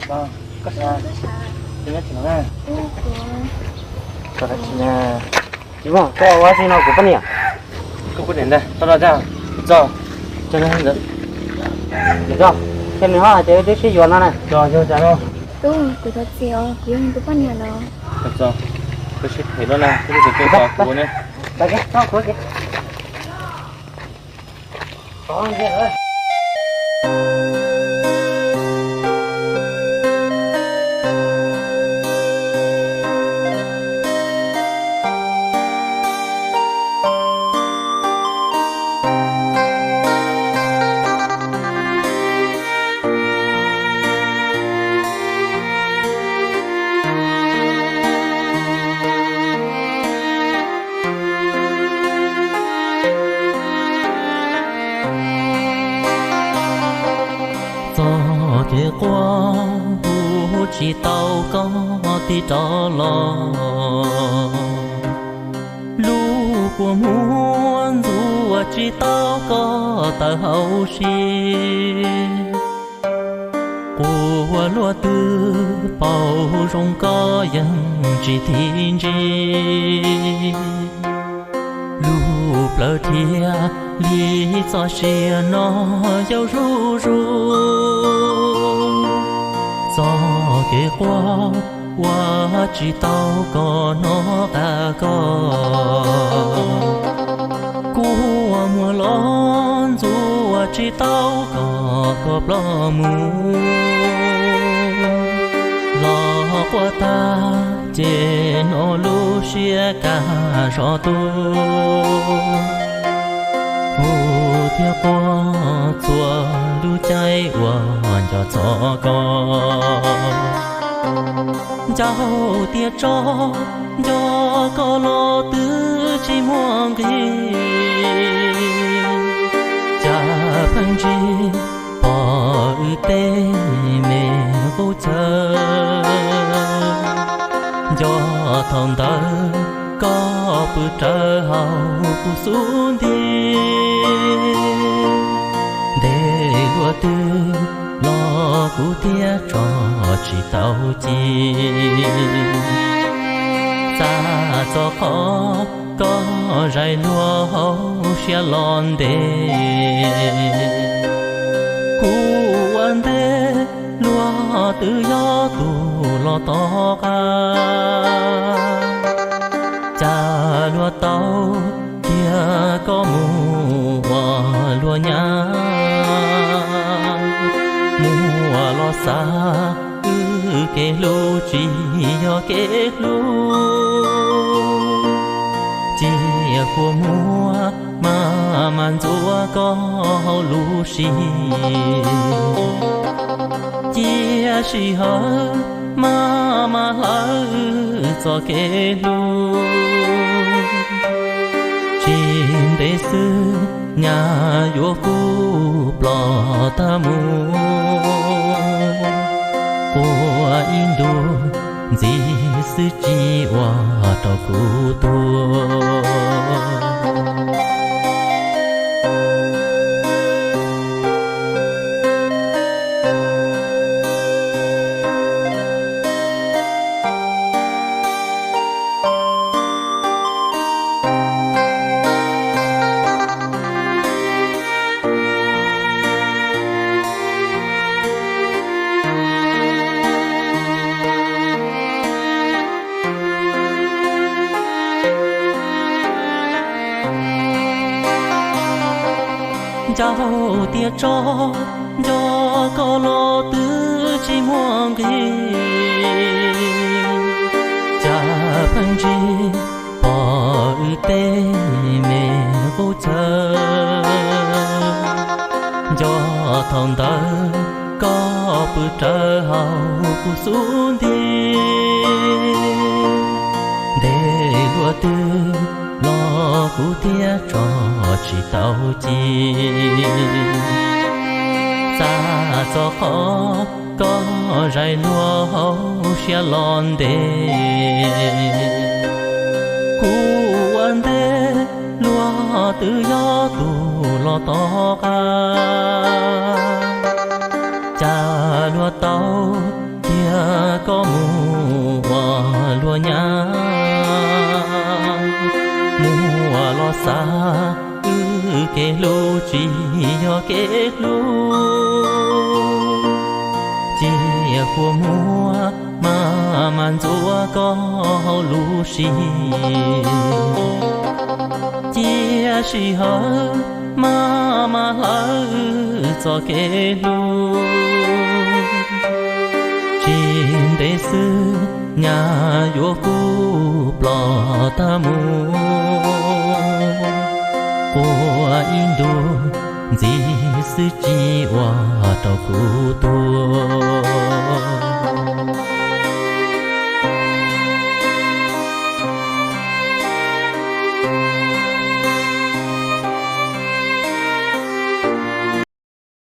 Vâng, có sao? Chị nhớ chị nói có đấy chị nha. Chị bảo, có quá gì nào của bác nhỉ? Cứ quyết định đây, tao ra ra. Rồi, cho nên được. Được rồi, xem mình hoa chế cái gì này. Rồi, cho chả đâu. Đúng, cứ thật xíu, nhưng tôi bắt nhà nó. Được rồi, tôi sẽ thấy nó này, tôi sẽ kêu vào của này. Đây cái, nó của cái. Có gì rồi. kia qua bu chỉ tàu có tí trò lo lu của muốn dù chỉ tàu có tờ hậu xì của lúa tư bầu rong có dân chỉ thiên chi lu plơ thia lý do xia nó dấu ru ru gió kia qua chỉ tao có nó ta có của mùa lon dù chỉ tao có lo mù lo qua ta chế nó lu xia cả rõ tu theo qua chùa lu cháy hoàn cho gió cháu tia cho có lo tứ chỉ muôn gì cha phân chi bỏ tê mẹ vô chờ do thòng ta có bữa trời hậu cụ xuống đi để lúa tư lo cụ tia cho chỉ tàu chi xa cho khó có rải lúa hậu xia lon đê cụ ăn đê lúa tự do tù lo to ca cha lúa tàu kia có mùa lúa nhá mùa lo xa kê lô chỉ do kê lô chỉ của mùa mà man chúa có lũ xì chia xì hở mà lỡ cho kê lô chim để sư nhà vô phu plò ta mu của Indo gì sư chi hoa trò cụ tua cháu tia cho có lo tứ chỉ muôn gì cha phân chi bỏ tê mẹ vô chờ do thòng ta có bữa trời hậu cụ xuống đi để lúa tư lo cụ tia cho chỉ tàu chi xa cho khó có rải lúa hậu xia lon đê cụ ăn đê lúa tự do tù lo to ca cha lúa tàu có mùa lúa nhá mùa lo xa kê lô chỉ yo kê lô chia của mùa mà man chúa có lũ xì chia xì hở mà hở cho kê lô trên thế sư nhà vô cu plò ta mù của Indo gì sư chi hòa trâu cụ tua